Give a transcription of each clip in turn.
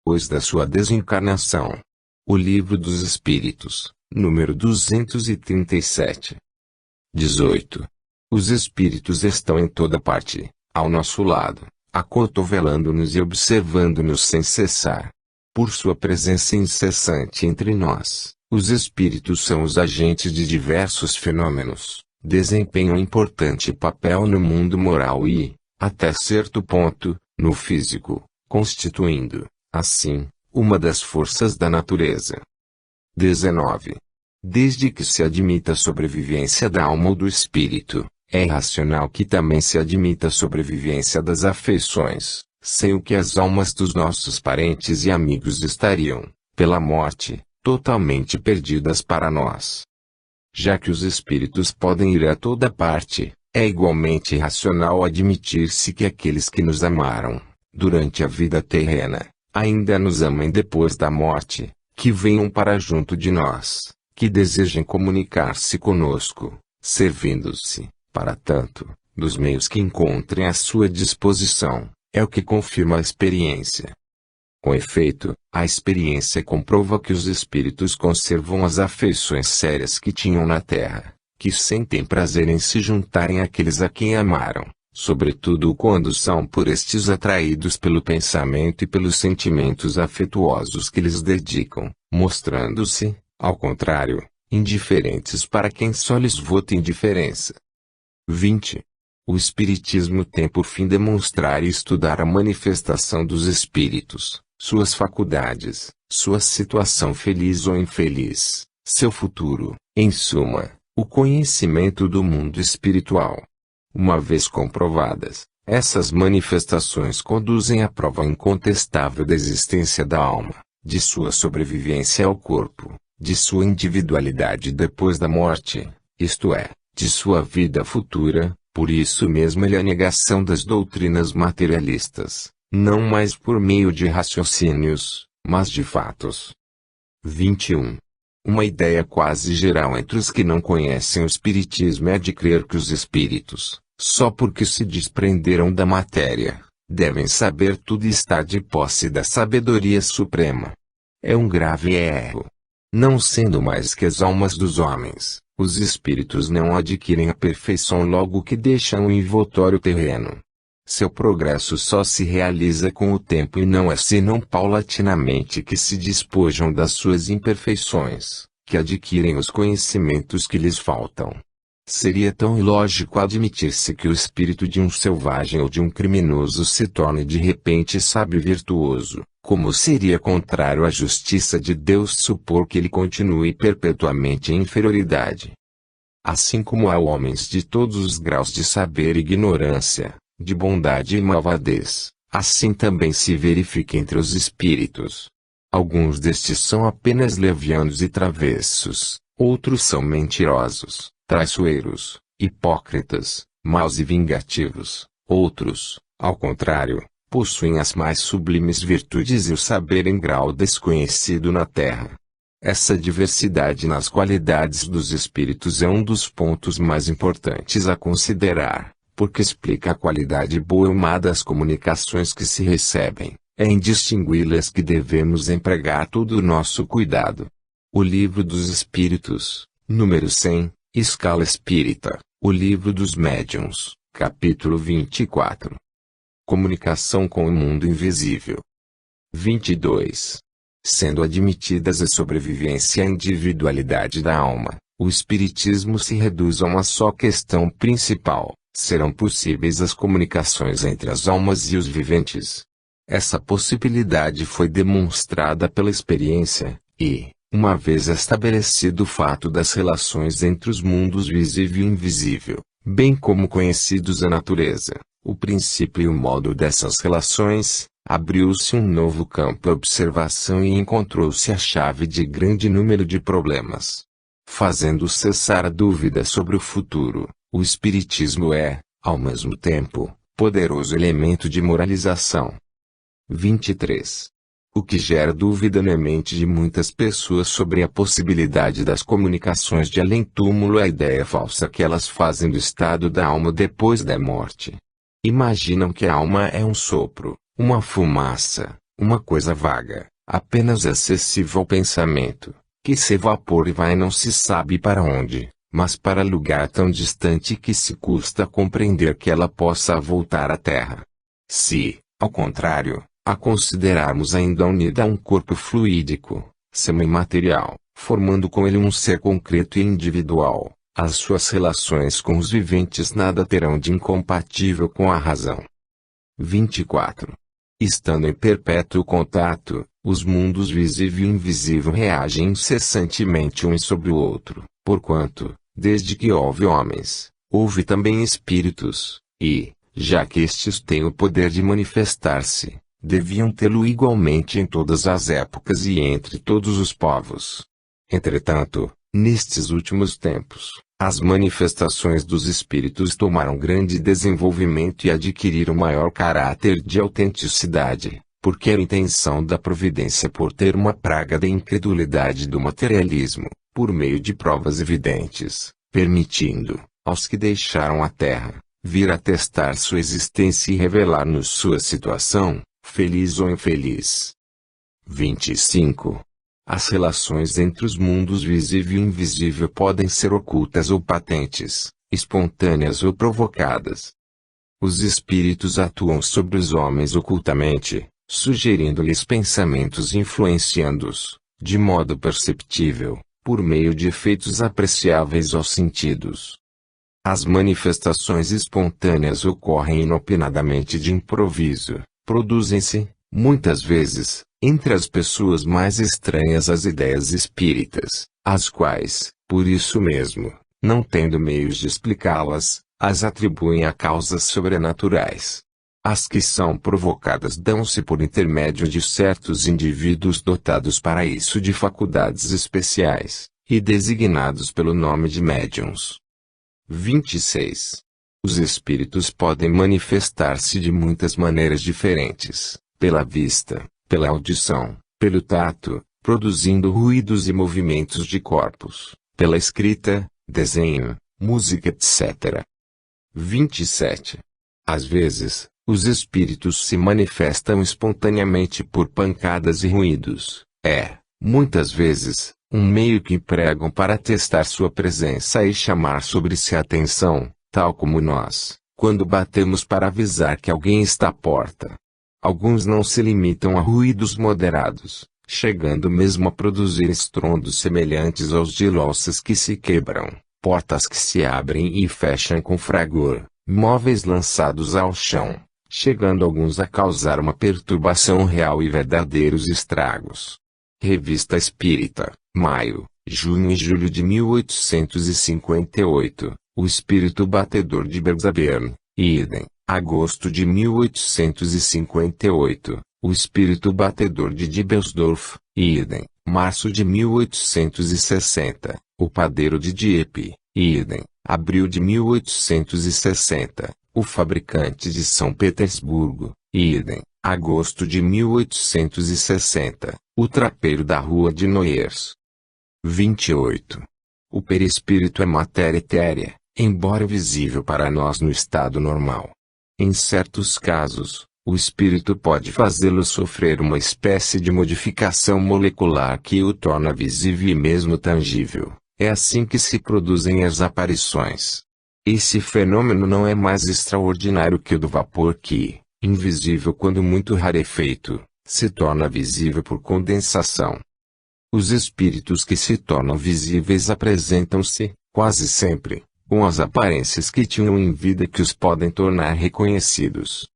depois da sua desencarnação. O Livro dos Espíritos, número 237. 18. Os espíritos estão em toda parte, ao nosso lado, acotovelando-nos e observando-nos sem cessar. Por sua presença incessante entre nós, os espíritos são os agentes de diversos fenômenos, desempenham importante papel no mundo moral e, até certo ponto, no físico, constituindo, assim, uma das forças da natureza. 19. Desde que se admita a sobrevivência da alma ou do espírito, é racional que também se admita a sobrevivência das afeições, sem o que as almas dos nossos parentes e amigos estariam, pela morte, totalmente perdidas para nós. Já que os espíritos podem ir a toda parte, é igualmente racional admitir-se que aqueles que nos amaram, durante a vida terrena, ainda nos amem depois da morte, que venham para junto de nós, que desejem comunicar-se conosco, servindo-se, para tanto, dos meios que encontrem à sua disposição, é o que confirma a experiência. Com efeito, a experiência comprova que os espíritos conservam as afeições sérias que tinham na terra, que sentem prazer em se juntarem àqueles a quem amaram, sobretudo quando são por estes atraídos pelo pensamento e pelos sentimentos afetuosos que lhes dedicam, mostrando-se, ao contrário, indiferentes para quem só lhes vota indiferença. 20. O Espiritismo tem por fim demonstrar e estudar a manifestação dos espíritos, suas faculdades, sua situação feliz ou infeliz, seu futuro, em suma, o conhecimento do mundo espiritual. Uma vez comprovadas, essas manifestações conduzem à prova incontestável da existência da alma, de sua sobrevivência ao corpo, de sua individualidade depois da morte, isto é, de sua vida futura. Por isso mesmo é a negação das doutrinas materialistas, não mais por meio de raciocínios, mas de fatos. 21. Uma ideia quase geral entre os que não conhecem o Espiritismo é de crer que os espíritos, só porque se desprenderam da matéria, devem saber tudo e estar de posse da sabedoria suprema. É um grave erro. Não sendo mais que as almas dos homens, os espíritos não adquirem a perfeição logo que deixam o envoltório terreno. Seu progresso só se realiza com o tempo e não é senão paulatinamente que se despojam das suas imperfeições, que adquirem os conhecimentos que lhes faltam. Seria tão ilógico admitir-se que o espírito de um selvagem ou de um criminoso se torne de repente sábio e virtuoso, como seria contrário à justiça de Deus supor que ele continue perpetuamente em inferioridade. Assim como há homens de todos os graus de saber e ignorância, de bondade e malvadez, assim também se verifica entre os espíritos. Alguns destes são apenas levianos e travessos, outros são mentirosos, traiçoeiros, hipócritas, maus e vingativos, outros, ao contrário, possuem as mais sublimes virtudes e o saber em grau desconhecido na terra. Essa diversidade nas qualidades dos espíritos é um dos pontos mais importantes a considerar, porque explica a qualidade boa ou má das comunicações que se recebem. É em distingui-las que devemos empregar todo o nosso cuidado. O Livro dos Espíritos, número 100, Escala Espírita, o Livro dos Médiuns, capítulo 24. Comunicação com o mundo invisível. 22. Sendo admitidas a sobrevivência e a individualidade da alma, o Espiritismo se reduz a uma só questão principal: serão possíveis as comunicações entre as almas e os viventes? Essa possibilidade foi demonstrada pela experiência, e, uma vez estabelecido o fato das relações entre os mundos visível e invisível, bem como conhecidos a natureza, o princípio e o modo dessas relações, abriu-se um novo campo à observação e encontrou-se a chave de grande número de problemas. Fazendo cessar a dúvida sobre o futuro, o Espiritismo é, ao mesmo tempo, poderoso elemento de moralização. 23. O que gera dúvida na mente de muitas pessoas sobre a possibilidade das comunicações de além-túmulo é a ideia falsa que elas fazem do estado da alma depois da morte. Imaginam que a alma é um sopro, uma fumaça, uma coisa vaga, apenas acessível ao pensamento, que se evapora e vai não se sabe para onde, mas para lugar tão distante que se custa compreender que ela possa voltar à Terra. Se, ao contrário, a considerarmos ainda unida a um corpo fluídico, semimaterial, formando com ele um ser concreto e individual, as suas relações com os viventes nada terão de incompatível com a razão. 24. Estando em perpétuo contato, os mundos visível e invisível reagem incessantemente um sobre o outro, porquanto, desde que houve homens, houve também espíritos, e, já que estes têm o poder de manifestar-se, deviam tê-lo igualmente em todas as épocas e entre todos os povos. Entretanto, nestes últimos tempos, as manifestações dos espíritos tomaram grande desenvolvimento e adquiriram maior caráter de autenticidade, porque a intenção da providência por ter uma praga da incredulidade do materialismo, por meio de provas evidentes, permitindo, aos que deixaram a Terra, vir a testar sua existência e revelar-nos sua situação, feliz ou infeliz. 25. As relações entre os mundos visível e invisível podem ser ocultas ou patentes, espontâneas ou provocadas. Os espíritos atuam sobre os homens ocultamente, sugerindo-lhes pensamentos e influenciando-os, de modo perceptível, por meio de efeitos apreciáveis aos sentidos. As manifestações espontâneas ocorrem inopinadamente de improviso, produzem-se, muitas vezes, entre as pessoas mais estranhas às ideias espíritas, as quais, por isso mesmo, não tendo meios de explicá-las, as atribuem a causas sobrenaturais. As que são provocadas dão-se por intermédio de certos indivíduos dotados para isso de faculdades especiais, e designados pelo nome de médiuns. 26. Os espíritos podem manifestar-se de muitas maneiras diferentes, pela vista, pela audição, pelo tato, produzindo ruídos e movimentos de corpos, pela escrita, desenho, música etc. 27. Às vezes, os espíritos se manifestam espontaneamente por pancadas e ruídos, muitas vezes, um meio que empregam para testar sua presença e chamar sobre si a atenção, tal como nós, quando batemos para avisar que alguém está à porta. Alguns não se limitam a ruídos moderados, chegando mesmo a produzir estrondos semelhantes aos de louças que se quebram, portas que se abrem e fecham com fragor, móveis lançados ao chão, chegando alguns a causar uma perturbação real e verdadeiros estragos. Revista Espírita, maio, junho e julho de 1858, O Espírito Batedor de Bergzabern, idem. Agosto de 1858, O Espírito Batedor de Dibersdorf, idem. Março de 1860, O Padeiro de Dieppe, idem. Abril de 1860, O Fabricante de São Petersburgo, idem. Agosto de 1860, O Trapeiro da Rua de Noyers. 28. O perispírito é matéria etérea, embora visível para nós no estado normal. Em certos casos, o espírito pode fazê-lo sofrer uma espécie de modificação molecular que o torna visível e mesmo tangível. É assim que se produzem as aparições. Esse fenômeno não é mais extraordinário que o do vapor que, invisível quando muito rarefeito, se torna visível por condensação. Os espíritos que se tornam visíveis apresentam-se, quase sempre, com as aparências que tinham em vida que os podem tornar reconhecidos.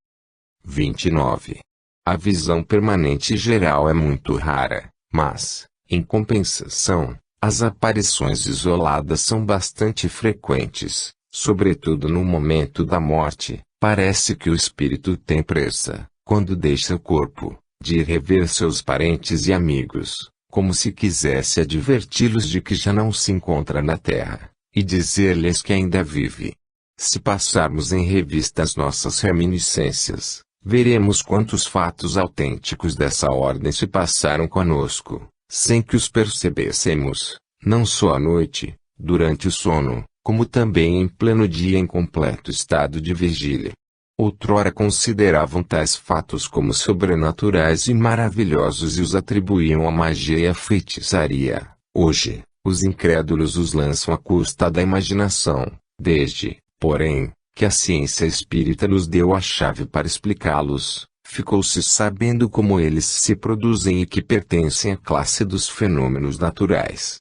29. A visão permanente geral é muito rara, mas, em compensação, as aparições isoladas são bastante frequentes, sobretudo no momento da morte. Parece que o espírito tem pressa, quando deixa o corpo, de ir rever seus parentes e amigos, como se quisesse adverti-los de que já não se encontra na terra, e dizer-lhes que ainda vive. Se passarmos em revista as nossas reminiscências, veremos quantos fatos autênticos dessa ordem se passaram conosco, sem que os percebêssemos, não só à noite, durante o sono, como também em pleno dia em completo estado de vigília. outrora consideravam tais fatos como sobrenaturais e maravilhosos e os atribuíam à magia e à feitiçaria. Hoje, os incrédulos os lançam à custa da imaginação, desde, porém, que a ciência espírita nos deu a chave para explicá-los, ficou-se sabendo como eles se produzem e que pertencem à classe dos fenômenos naturais.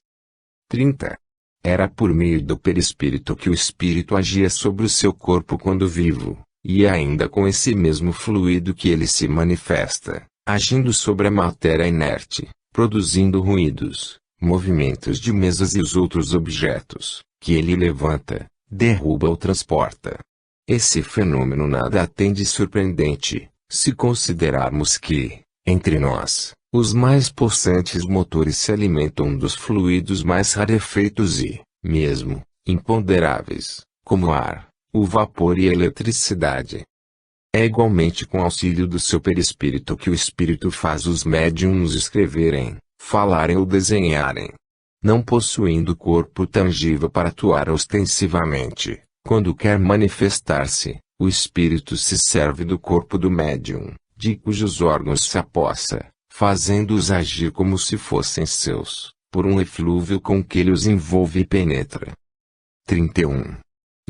30. Era por meio do perispírito que o espírito agia sobre o seu corpo quando vivo, e é ainda com esse mesmo fluido que ele se manifesta, agindo sobre a matéria inerte, produzindo ruídos, movimentos de mesas e os outros objetos, que ele levanta, derruba ou transporta. Esse fenômeno nada tem de surpreendente, se considerarmos que, entre nós, os mais possantes motores se alimentam dos fluidos mais rarefeitos e, mesmo, imponderáveis, como o ar, o vapor e a eletricidade. É igualmente com auxílio do seu perispírito que o espírito faz os médiuns escreverem, falarem ou desenharem. Não possuindo corpo tangível para atuar ostensivamente, quando quer manifestar-se, o espírito se serve do corpo do médium, de cujos órgãos se apossa, fazendo-os agir como se fossem seus, por um eflúvio com que ele os envolve e penetra. 31.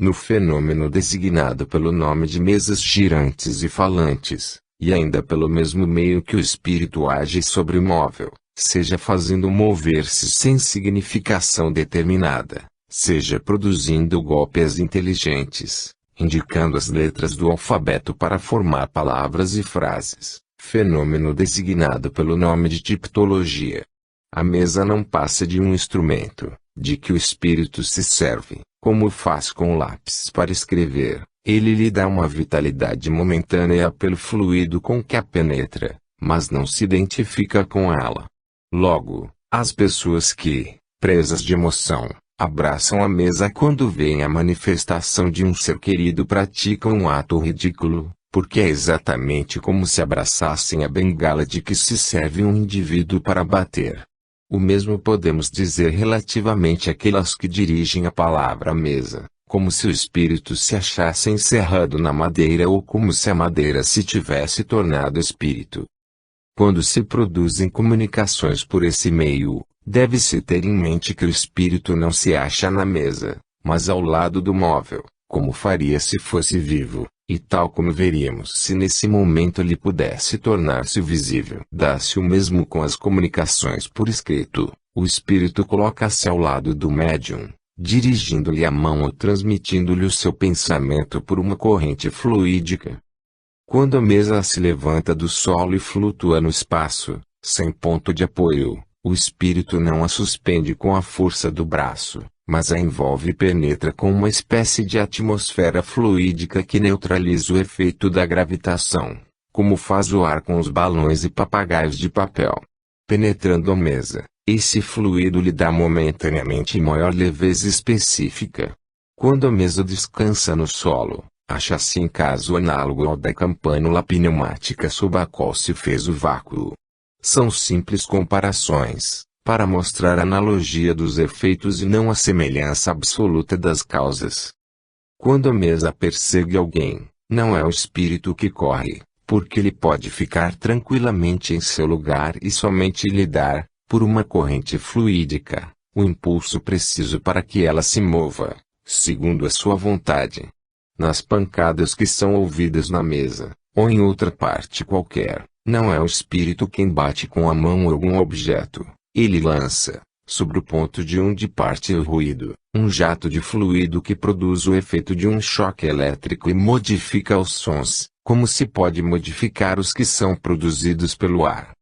No fenômeno designado pelo nome de mesas girantes e falantes, e ainda pelo mesmo meio que o espírito age sobre o móvel, seja fazendo mover-se sem significação determinada, seja produzindo golpes inteligentes, indicando as letras do alfabeto para formar palavras e frases, fenômeno designado pelo nome de tipologia. A mesa não passa de um instrumento, de que o espírito se serve, como faz com o lápis para escrever. Ele lhe dá uma vitalidade momentânea pelo fluido com que a penetra, mas não se identifica com ela. Logo, as pessoas que, presas de emoção, abraçam a mesa quando veem a manifestação de um ser querido praticam um ato ridículo, porque é exatamente como se abraçassem a bengala de que se serve um indivíduo para bater. O mesmo podemos dizer relativamente àquelas que dirigem a palavra à mesa, como se o espírito se achasse encerrado na madeira ou como se a madeira se tivesse tornado espírito. Quando se produzem comunicações por esse meio, deve-se ter em mente que o espírito não se acha na mesa, mas ao lado do móvel, como faria se fosse vivo, e tal como veríamos se nesse momento ele pudesse tornar-se visível. Dá-se o mesmo com as comunicações por escrito, o espírito coloca-se ao lado do médium, dirigindo-lhe a mão ou transmitindo-lhe o seu pensamento por uma corrente fluídica. Quando a mesa se levanta do solo e flutua no espaço, sem ponto de apoio, o espírito não a suspende com a força do braço, mas a envolve e penetra com uma espécie de atmosfera fluídica que neutraliza o efeito da gravitação, como faz o ar com os balões e papagaios de papel. Penetrando a mesa, esse fluido lhe dá momentaneamente maior leveza específica. Quando a mesa descansa no solo, acha-se em caso análogo ao da campânula pneumática sob a qual se fez o vácuo. São simples comparações, para mostrar a analogia dos efeitos e não a semelhança absoluta das causas. Quando a mesa persegue alguém, não é o espírito que corre, porque ele pode ficar tranquilamente em seu lugar e somente lhe dar, por uma corrente fluídica, o impulso preciso para que ela se mova, segundo a sua vontade. Nas pancadas que são ouvidas na mesa, ou em outra parte qualquer, não é o espírito quem bate com a mão ou algum objeto. Ele lança, sobre o ponto de onde parte o ruído, um jato de fluido que produz o efeito de um choque elétrico e modifica os sons, como se pode modificar os que são produzidos pelo ar.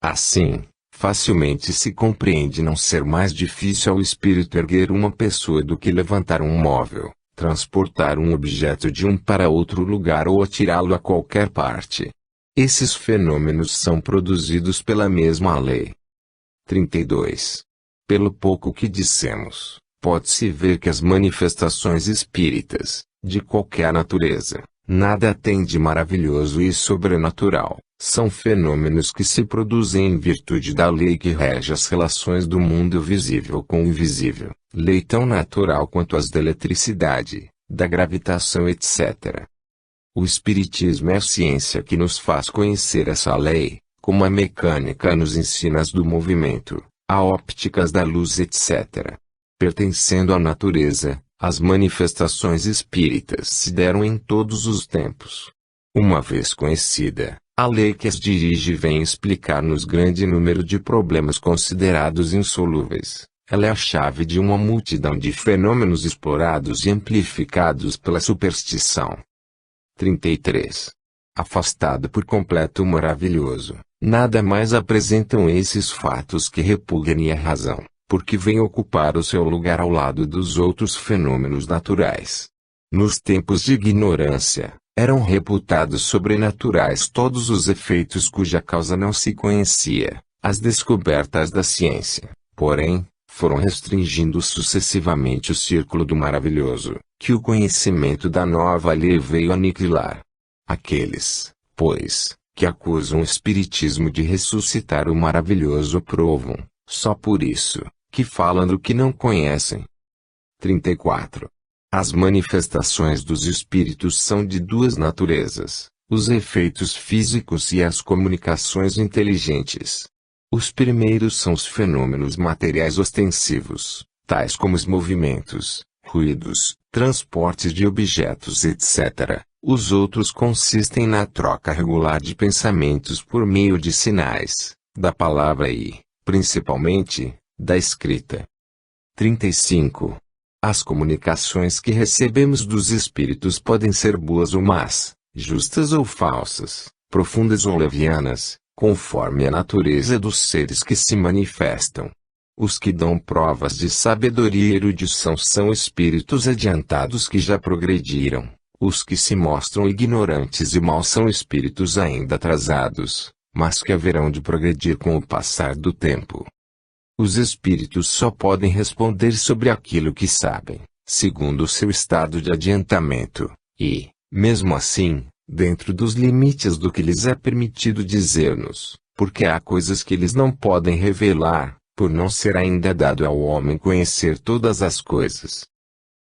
Assim, facilmente se compreende não ser mais difícil ao espírito erguer uma pessoa do que levantar um móvel, transportar um objeto de um para outro lugar ou atirá-lo a qualquer parte. Esses fenômenos são produzidos pela mesma lei. 32. Pelo pouco que dissemos, pode-se ver que as manifestações espíritas, de qualquer natureza, nada têm de maravilhoso e sobrenatural, são fenômenos que se produzem em virtude da lei que rege as relações do mundo visível com o invisível, lei tão natural quanto as da eletricidade, da gravitação etc. O espiritismo é a ciência que nos faz conhecer essa lei, como a mecânica nos ensina as do movimento, a ópticas da luz, etc. Pertencendo à natureza, as manifestações espíritas se deram em todos os tempos. Uma vez conhecida, a lei que as dirige vem explicar-nos grande número de problemas considerados insolúveis. Ela é a chave de uma multidão de fenômenos explorados e amplificados pela superstição. 33. Afastado por completo o maravilhoso, nada mais apresentam esses fatos que repugnem a razão, porque vem ocupar o seu lugar ao lado dos outros fenômenos naturais. Nos tempos de ignorância, eram reputados sobrenaturais todos os efeitos cuja causa não se conhecia. As descobertas da ciência, porém, foram restringindo sucessivamente o círculo do maravilhoso, que o conhecimento da nova lei veio aniquilar. Aqueles, pois, que acusam o espiritismo de ressuscitar o maravilhoso provam, só por isso, que falam do que não conhecem. 34. As manifestações dos espíritos são de duas naturezas, os efeitos físicos e as comunicações inteligentes. Os primeiros são os fenômenos materiais ostensivos, tais como os movimentos, ruídos, transportes de objetos, etc. Os outros consistem na troca regular de pensamentos por meio de sinais, da palavra e, principalmente, da escrita. 35. As comunicações que recebemos dos espíritos podem ser boas ou más, justas ou falsas, profundas ou levianas, conforme a natureza dos seres que se manifestam. Os que dão provas de sabedoria e erudição são espíritos adiantados que já progrediram. Os que se mostram ignorantes e maus são espíritos ainda atrasados, mas que haverão de progredir com o passar do tempo. Os espíritos só podem responder sobre aquilo que sabem, segundo o seu estado de adiantamento, e, mesmo assim, dentro dos limites do que lhes é permitido dizer-nos, porque há coisas que eles não podem revelar, por não ser ainda dado ao homem conhecer todas as coisas.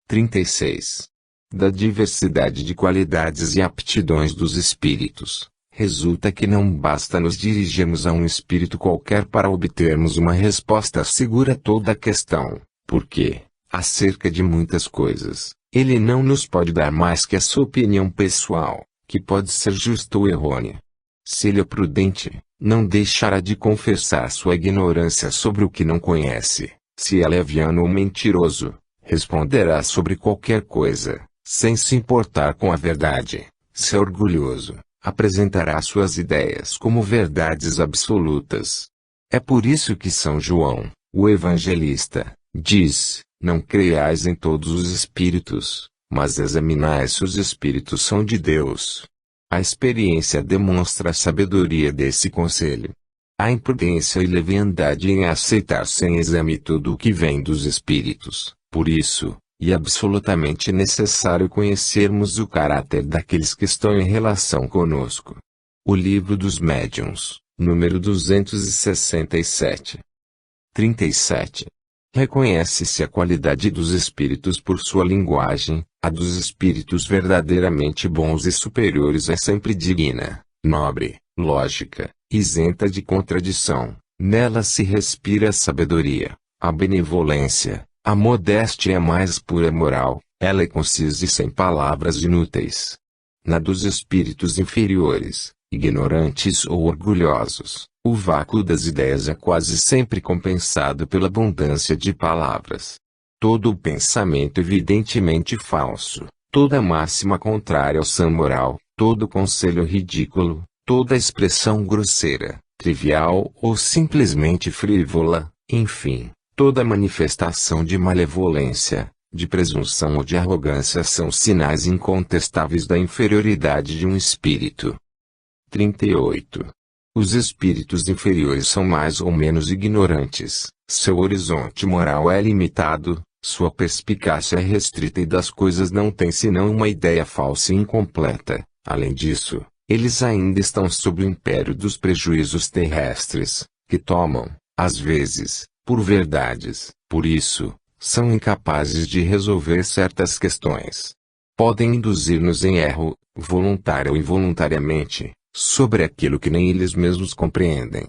36. Da diversidade de qualidades e aptidões dos espíritos, resulta que não basta nos dirigirmos a um espírito qualquer para obtermos uma resposta segura a toda a questão, porque, acerca de muitas coisas, ele não nos pode dar mais que a sua opinião pessoal, que pode ser justa ou errônea. Se ele é prudente, não deixará de confessar sua ignorância sobre o que não conhece. Se é leviano ou mentiroso, responderá sobre qualquer coisa, sem se importar com a verdade. Se é orgulhoso, apresentará suas ideias como verdades absolutas. É por isso que São João, o evangelista, diz: não creiais em todos os espíritos, mas examinai se os espíritos são de Deus. A experiência demonstra a sabedoria desse conselho. Há imprudência e leviandade em aceitar sem exame tudo o que vem dos espíritos. Por isso, é absolutamente necessário conhecermos o caráter daqueles que estão em relação conosco. O Livro dos Médiuns, número 267. 37. Reconhece-se a qualidade dos espíritos por sua linguagem. A dos espíritos verdadeiramente bons e superiores é sempre digna, nobre, lógica, isenta de contradição. Nela se respira a sabedoria, a benevolência, a modéstia e a mais pura moral. Ela é concisa e sem palavras inúteis. Na dos espíritos inferiores, ignorantes ou orgulhosos, o vácuo das ideias é quase sempre compensado pela abundância de palavras. Todo o pensamento evidentemente falso, toda máxima contrária ao sã moral, todo conselho ridículo, toda expressão grosseira, trivial ou simplesmente frívola, enfim, toda manifestação de malevolência, de presunção ou de arrogância são sinais incontestáveis da inferioridade de um espírito. 38. Os espíritos inferiores são mais ou menos ignorantes, seu horizonte moral é limitado, sua perspicácia é restrita e das coisas não tem senão uma ideia falsa e incompleta. Além disso, eles ainda estão sob o império dos prejuízos terrestres, que tomam, às vezes, por verdades. Por isso, são incapazes de resolver certas questões. podem induzir-nos em erro, voluntária ou involuntariamente, sobre aquilo que nem eles mesmos compreendem.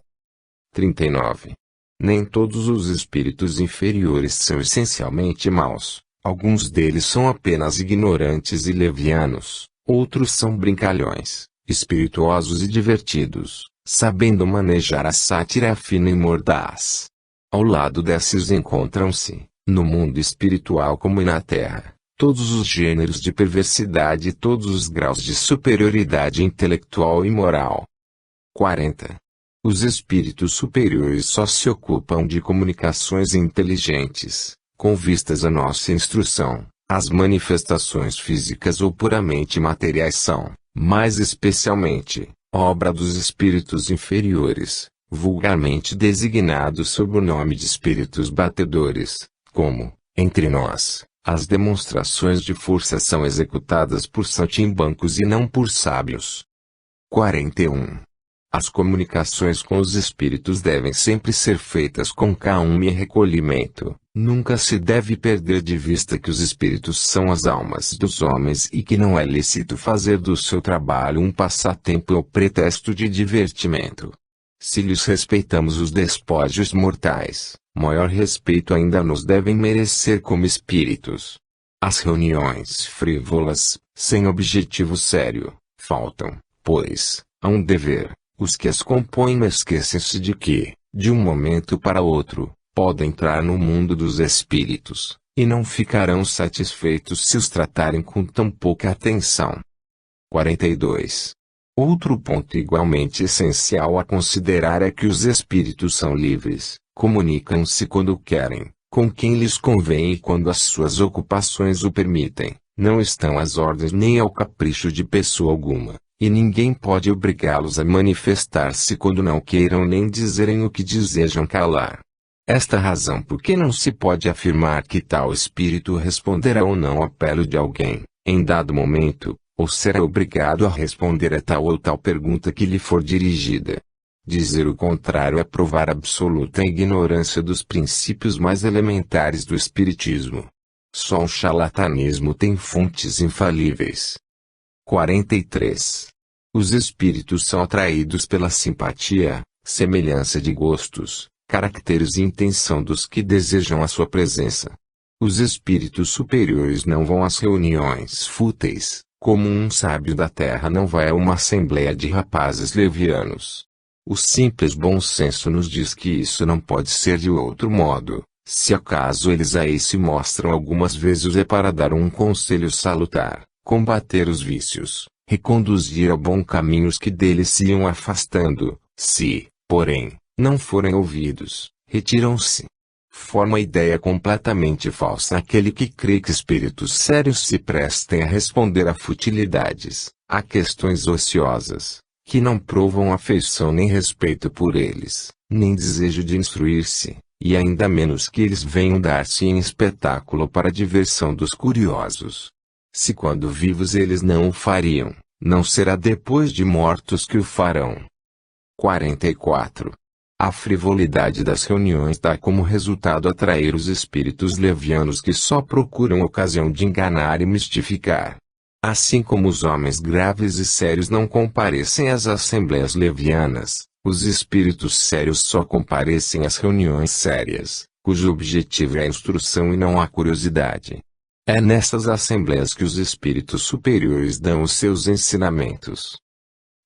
39. Nem todos os espíritos inferiores são essencialmente maus. Alguns deles são apenas ignorantes e levianos, outros são brincalhões, espirituosos e divertidos, sabendo manejar a sátira fina e mordaz. Ao lado desses encontram-se, no mundo espiritual como na Terra, todos os gêneros de perversidade e todos os graus de superioridade intelectual e moral. 40. Os espíritos superiores só se ocupam de comunicações inteligentes, com vistas à nossa instrução. As manifestações físicas ou puramente materiais são, mais especialmente, obra dos espíritos inferiores, vulgarmente designados sob o nome de espíritos batedores, como, entre nós, as demonstrações de força são executadas por saltimbancos e não por sábios. 41. As comunicações com os espíritos devem sempre ser feitas com calma e recolhimento. Nunca se deve perder de vista que os espíritos são as almas dos homens e que não é lícito fazer do seu trabalho um passatempo ou pretexto de divertimento. Se lhes respeitamos os despojos mortais, maior respeito ainda nos devem merecer como espíritos. As reuniões frívolas, sem objetivo sério, faltam, pois, a um dever. Os que as compõem esquecem-se de que, de um momento para outro, podem entrar no mundo dos espíritos, e não ficarão satisfeitos se os tratarem com tão pouca atenção. 42. Outro ponto igualmente essencial a considerar é que os espíritos são livres, comunicam-se quando querem, com quem lhes convém e quando as suas ocupações o permitem, não estão às ordens nem ao capricho de pessoa alguma. E ninguém pode obrigá-los a manifestar-se quando não queiram nem dizerem o que desejam calar. Esta razão por que não se pode afirmar que tal espírito responderá ou não ao apelo de alguém, em dado momento, ou será obrigado a responder a tal ou tal pergunta que lhe for dirigida. Dizer o contrário é provar absoluta ignorância dos princípios mais elementares do espiritismo. Só o charlatanismo tem fontes infalíveis. 43. Os espíritos são atraídos pela simpatia, semelhança de gostos, caracteres e intenção dos que desejam a sua presença. Os espíritos superiores não vão às reuniões fúteis, como um sábio da terra não vai a uma assembleia de rapazes levianos. O simples bom senso nos diz que isso não pode ser de outro modo. Se acaso eles aí se mostram algumas vezes é para dar um conselho salutar, combater os vícios, reconduzir ao bom caminho os que deles se iam afastando. Se, porém, não forem ouvidos, retiram-se. Forma a ideia completamente falsa aquele que crê que espíritos sérios se prestem a responder a futilidades, a questões ociosas, que não provam afeição nem respeito por eles, nem desejo de instruir-se, e ainda menos que eles venham dar-se em espetáculo para a diversão dos curiosos. Se quando vivos eles não o fariam, não será depois de mortos que o farão. 44. A frivolidade das reuniões dá como resultado atrair os espíritos levianos que só procuram ocasião de enganar e mistificar. Assim como os homens graves e sérios não comparecem às assembleias levianas, os espíritos sérios só comparecem às reuniões sérias, cujo objetivo é a instrução e não a curiosidade. É nessas assembleias que os espíritos superiores dão os seus ensinamentos.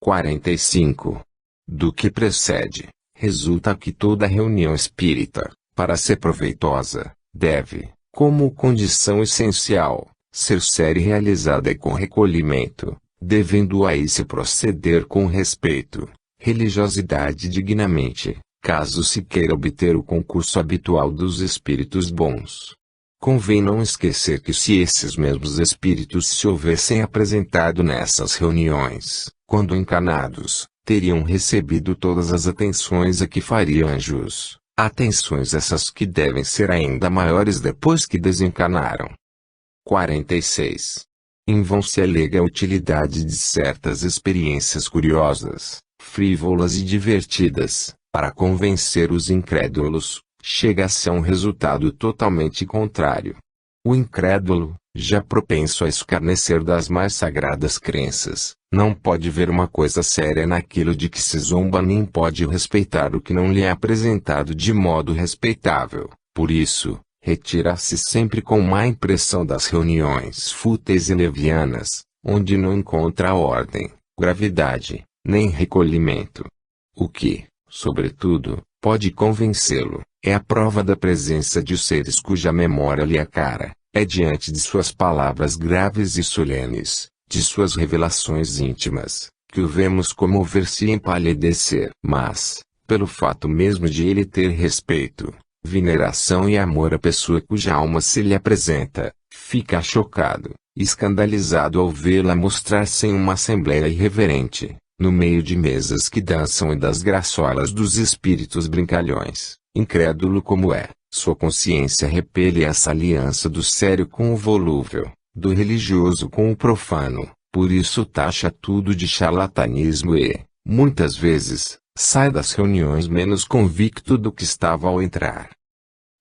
45. Do que precede, resulta que toda reunião espírita, para ser proveitosa, deve, como condição essencial, ser séria e realizada e com recolhimento, devendo aí se proceder com respeito, religiosidade dignamente, caso se queira obter o concurso habitual dos espíritos bons. Convém não esquecer que se esses mesmos espíritos se houvessem apresentado nessas reuniões, quando encarnados, teriam recebido todas as atenções a que fariam jus, atenções essas que devem ser ainda maiores depois que desencarnaram. 46. Em vão se alega a utilidade de certas experiências curiosas, frívolas e divertidas, para convencer os incrédulos, chega-se a um resultado totalmente contrário. O incrédulo, já propenso a escarnecer das mais sagradas crenças, não pode ver uma coisa séria naquilo de que se zomba nem pode respeitar o que não lhe é apresentado de modo respeitável. Por isso, retira-se sempre com má impressão das reuniões fúteis e levianas, onde não encontra ordem, gravidade, nem recolhimento. O que, sobretudo, pode convencê-lo, é a prova da presença de seres cuja memória lhe é cara, é diante de suas palavras graves e solenes, de suas revelações íntimas, que o vemos comover-se e empalidecer. Mas, pelo fato mesmo de ele ter respeito, veneração e amor à pessoa cuja alma se lhe apresenta, fica chocado, escandalizado ao vê-la mostrar-se em uma assembleia irreverente, no meio de mesas que dançam e das graçolas dos espíritos brincalhões. Incrédulo como é, sua consciência repele essa aliança do sério com o volúvel, do religioso com o profano, por isso taxa tudo de charlatanismo e, muitas vezes, sai das reuniões menos convicto do que estava ao entrar.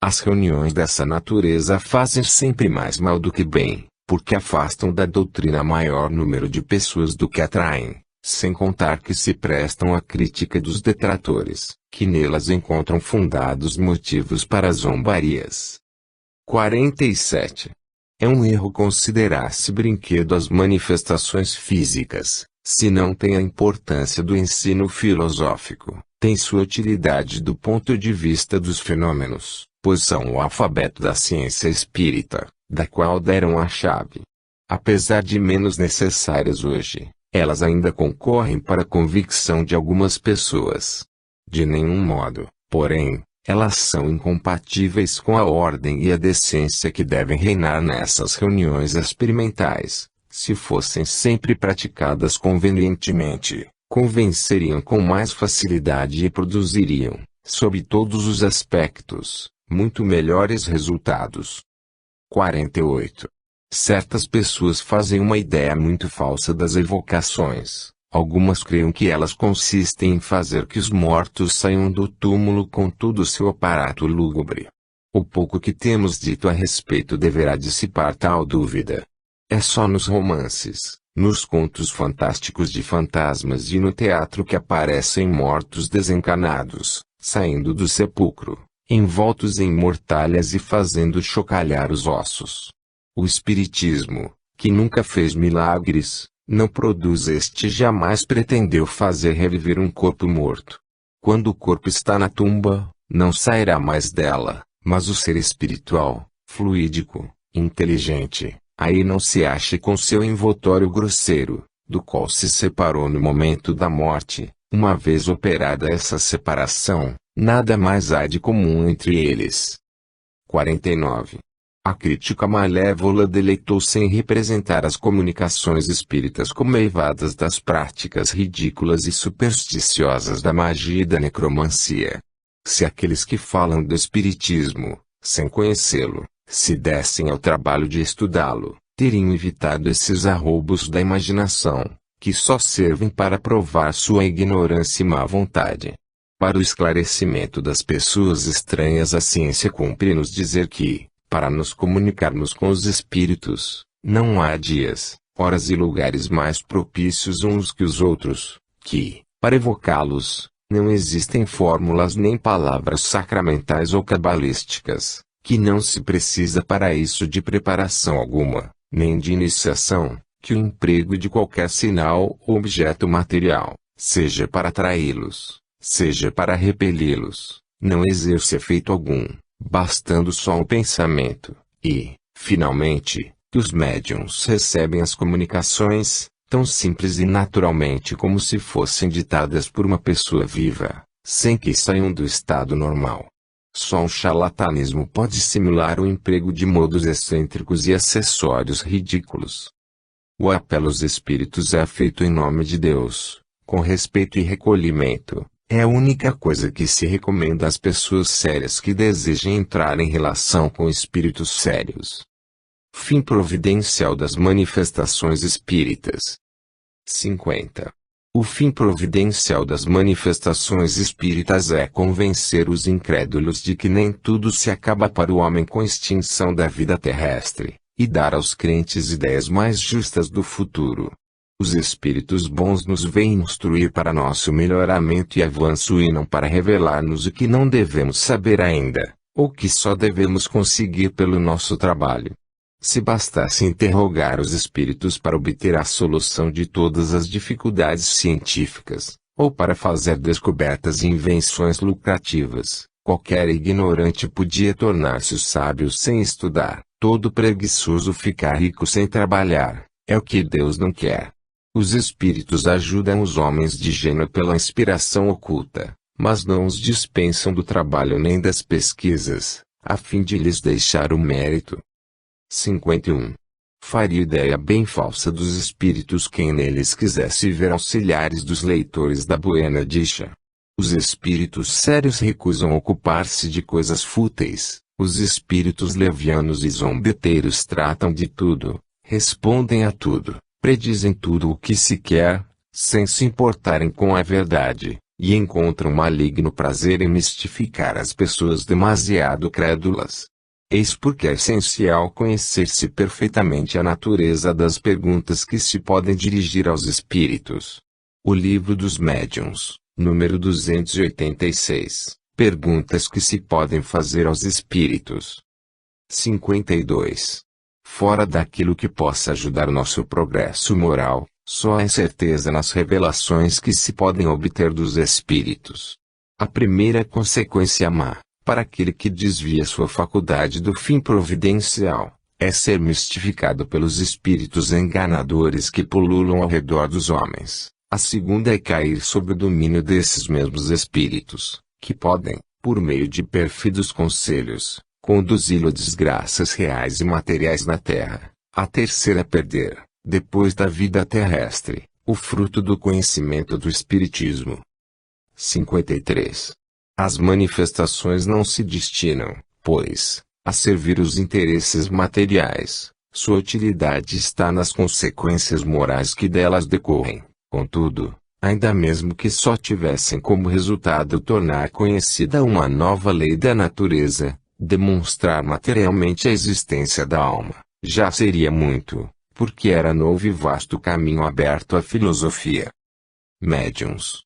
As reuniões dessa natureza fazem sempre mais mal do que bem, porque afastam da doutrina maior número de pessoas do que atraem, sem contar que se prestam à crítica dos detratores, que nelas encontram fundados motivos para zombarias. 47. É um erro considerar-se brinquedo as manifestações físicas, se não tem a importância do ensino filosófico, tem sua utilidade do ponto de vista dos fenômenos, pois são o alfabeto da ciência espírita, da qual deram a chave. Apesar de menos necessárias hoje, elas ainda concorrem para a convicção de algumas pessoas. De nenhum modo, porém, elas são incompatíveis com a ordem e a decência que devem reinar nessas reuniões experimentais. Se fossem sempre praticadas convenientemente, convenceriam com mais facilidade e produziriam, sob todos os aspectos, muito melhores resultados. 48. Certas pessoas fazem uma ideia muito falsa das evocações. Algumas creem que elas consistem em fazer que os mortos saiam do túmulo com todo o seu aparato lúgubre. O pouco que temos dito a respeito deverá dissipar tal dúvida. É só nos romances, nos contos fantásticos de fantasmas e no teatro que aparecem mortos desencarnados, saindo do sepulcro, envoltos em mortalhas e fazendo chocalhar os ossos. O espiritismo, que nunca fez milagres, não produz este jamais pretendeu fazer reviver um corpo morto. Quando o corpo está na tumba, não sairá mais dela, mas o ser espiritual, fluídico, inteligente, aí não se acha com seu envoltório grosseiro, do qual se separou no momento da morte. Uma vez operada essa separação, nada mais há de comum entre eles. 49. A crítica malévola deleitou-se em representar as comunicações espíritas como eivadas das práticas ridículas e supersticiosas da magia e da necromancia. Se aqueles que falam do espiritismo, sem conhecê-lo, se dessem ao trabalho de estudá-lo, teriam evitado esses arroubos da imaginação, que só servem para provar sua ignorância e má vontade. Para o esclarecimento das pessoas estranhas à ciência cumpre-nos dizer que, para nos comunicarmos com os espíritos, não há dias, horas e lugares mais propícios uns que os outros, que, para evocá-los, não existem fórmulas nem palavras sacramentais ou cabalísticas, que não se precisa para isso de preparação alguma, nem de iniciação, que o emprego de qualquer sinal ou objeto material, seja para atraí-los, seja para repeli-los, não exerce efeito algum, bastando só o pensamento, e, finalmente, que os médiuns recebem as comunicações, tão simples e naturalmente como se fossem ditadas por uma pessoa viva, sem que saiam do estado normal. Só um charlatanismo pode simular o emprego de modos excêntricos e acessórios ridículos. O apelo aos espíritos é feito em nome de Deus, com respeito e recolhimento. É a única coisa que se recomenda às pessoas sérias que desejem entrar em relação com espíritos sérios. Fim providencial das manifestações espíritas. 50. O fim providencial das manifestações espíritas é convencer os incrédulos de que nem tudo se acaba para o homem com a extinção da vida terrestre, e dar aos crentes ideias mais justas do futuro. Os espíritos bons nos vêm instruir para nosso melhoramento e avanço e não para revelar-nos o que não devemos saber ainda, ou que só devemos conseguir pelo nosso trabalho. Se bastasse interrogar os espíritos para obter a solução de todas as dificuldades científicas, ou para fazer descobertas e invenções lucrativas, qualquer ignorante podia tornar-se sábio sem estudar, todo preguiçoso ficar rico sem trabalhar. É o que Deus não quer. Os espíritos ajudam os homens de gênio pela inspiração oculta, mas não os dispensam do trabalho nem das pesquisas, a fim de lhes deixar o mérito. 51. Faria ideia bem falsa dos espíritos quem neles quisesse ver auxiliares dos leitores da buena dicha. Os espíritos sérios recusam ocupar-se de coisas fúteis, os espíritos levianos e zombeteiros tratam de tudo, respondem a tudo, predizem tudo o que se quer, sem se importarem com a verdade, e encontram maligno prazer em mistificar as pessoas demasiado crédulas. Eis porque é essencial conhecer-se perfeitamente a natureza das perguntas que se podem dirigir aos espíritos. O Livro dos Médiuns, número 286, perguntas que se podem fazer aos espíritos. 52. Fora daquilo que possa ajudar o nosso progresso moral, só há certeza nas revelações que se podem obter dos espíritos. A primeira consequência má, para aquele que desvia sua faculdade do fim providencial, é ser mistificado pelos espíritos enganadores que pululam ao redor dos homens. A segunda é cair sob o domínio desses mesmos espíritos, que podem, por meio de pérfidos conselhos, conduzi-lo a desgraças reais e materiais na terra. A terceira é perder, depois da vida terrestre, o fruto do conhecimento do Espiritismo. 53. As manifestações não se destinam, pois, a servir os interesses materiais. Sua utilidade está nas consequências morais que delas decorrem. Contudo, ainda mesmo que só tivessem como resultado tornar conhecida uma nova lei da natureza, demonstrar materialmente a existência da alma, já seria muito, porque era novo e vasto caminho aberto à filosofia. Médiuns.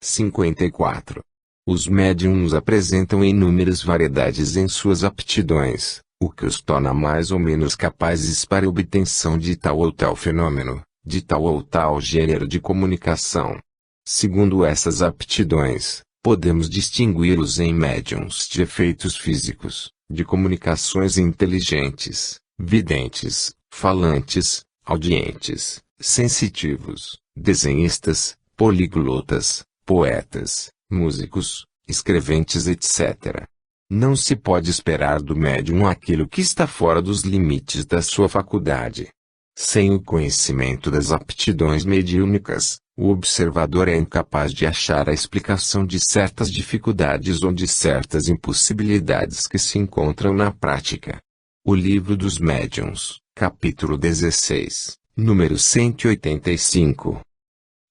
54. Os médiuns apresentam inúmeras variedades em suas aptidões, o que os torna mais ou menos capazes para a obtenção de tal ou tal fenômeno, de tal ou tal gênero de comunicação. Segundo essas aptidões, podemos distingui-los em médiuns de efeitos físicos, de comunicações inteligentes, videntes, falantes, audientes, sensitivos, desenhistas, poliglotas, poetas, músicos, escreventes etc. Não se pode esperar do médium aquilo que está fora dos limites da sua faculdade. Sem o conhecimento das aptidões mediúnicas, o observador é incapaz de achar a explicação de certas dificuldades ou de certas impossibilidades que se encontram na prática. O Livro dos Médiuns, capítulo 16, número 185.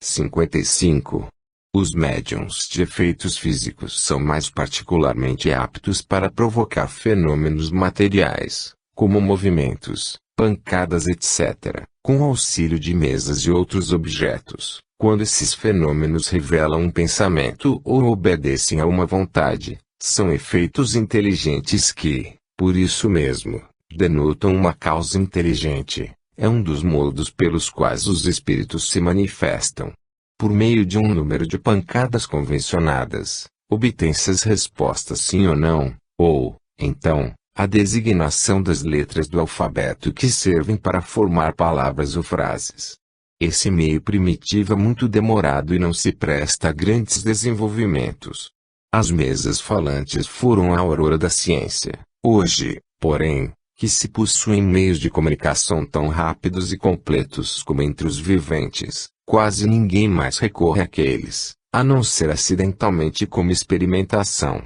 55. Os médiuns de efeitos físicos são mais particularmente aptos para provocar fenômenos materiais, como movimentos, pancadas etc., com auxílio de mesas e outros objetos, quando esses fenômenos revelam um pensamento ou obedecem a uma vontade, são efeitos inteligentes que, por isso mesmo, denotam uma causa inteligente. É um dos modos pelos quais os espíritos se manifestam. Por meio de um número de pancadas convencionadas, obtém-se as respostas sim ou não, ou, então, a designação das letras do alfabeto que servem para formar palavras ou frases. Esse meio primitivo é muito demorado e não se presta a grandes desenvolvimentos. As mesas falantes foram a aurora da ciência. Hoje, porém, que se possuem meios de comunicação tão rápidos e completos como entre os viventes, quase ninguém mais recorre àqueles, a não ser acidentalmente como experimentação.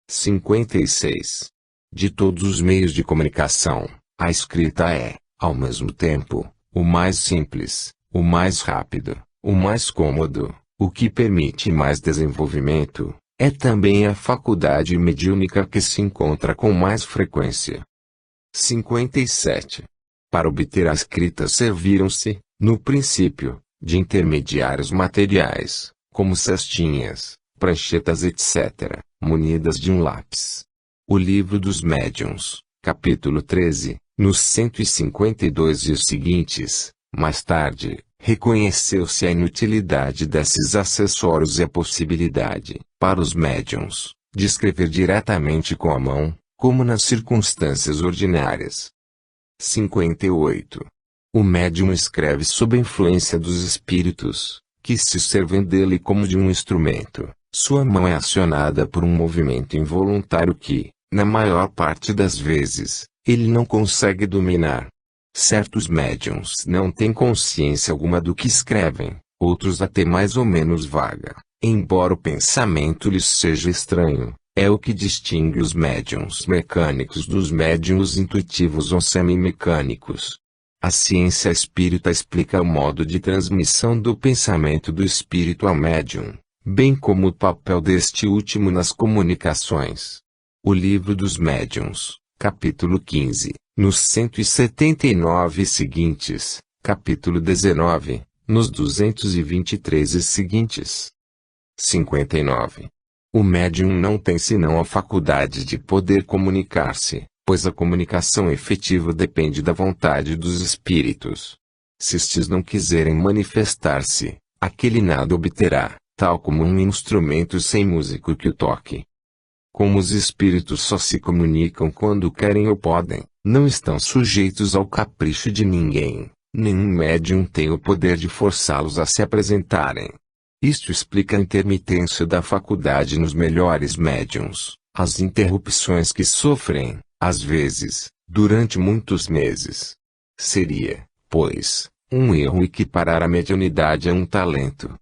56. De todos os meios de comunicação, a escrita é, ao mesmo tempo, o mais simples, o mais rápido, o mais cômodo, o que permite mais desenvolvimento, é também a faculdade mediúnica que se encontra com mais frequência. 57. Para obter a escrita serviram-se, no princípio, de intermediários materiais, como cestinhas, pranchetas etc., munidas de um lápis. O Livro dos Médiuns, capítulo 13, nos 152 e os seguintes, mais tarde, reconheceu-se a inutilidade desses acessórios e a possibilidade, para os médiuns, de escrever diretamente com a mão, como nas circunstâncias ordinárias. 58. O médium escreve sob a influência dos espíritos, que se servem dele como de um instrumento. Sua mão é acionada por um movimento involuntário que, na maior parte das vezes, ele não consegue dominar. Certos médiuns não têm consciência alguma do que escrevem, outros até mais ou menos vaga, embora o pensamento lhes seja estranho. É o que distingue os médiuns mecânicos dos médiuns intuitivos ou semimecânicos. A ciência espírita explica o modo de transmissão do pensamento do espírito ao médium, bem como o papel deste último nas comunicações. O Livro dos Médiuns, capítulo 15, nos 179 e seguintes, capítulo 19, nos 223 e seguintes. 59. O médium não tem senão a faculdade de poder comunicar-se, pois a comunicação efetiva depende da vontade dos espíritos. Se estes não quiserem manifestar-se, aquele nada obterá, tal como um instrumento sem músico que o toque. Como os espíritos só se comunicam quando querem ou podem, não estão sujeitos ao capricho de ninguém, nenhum médium tem o poder de forçá-los a se apresentarem. Isto explica a intermitência da faculdade nos melhores médiuns, as interrupções que sofrem, às vezes, durante muitos meses. Seria, pois, um erro equiparar a mediunidade a um talento.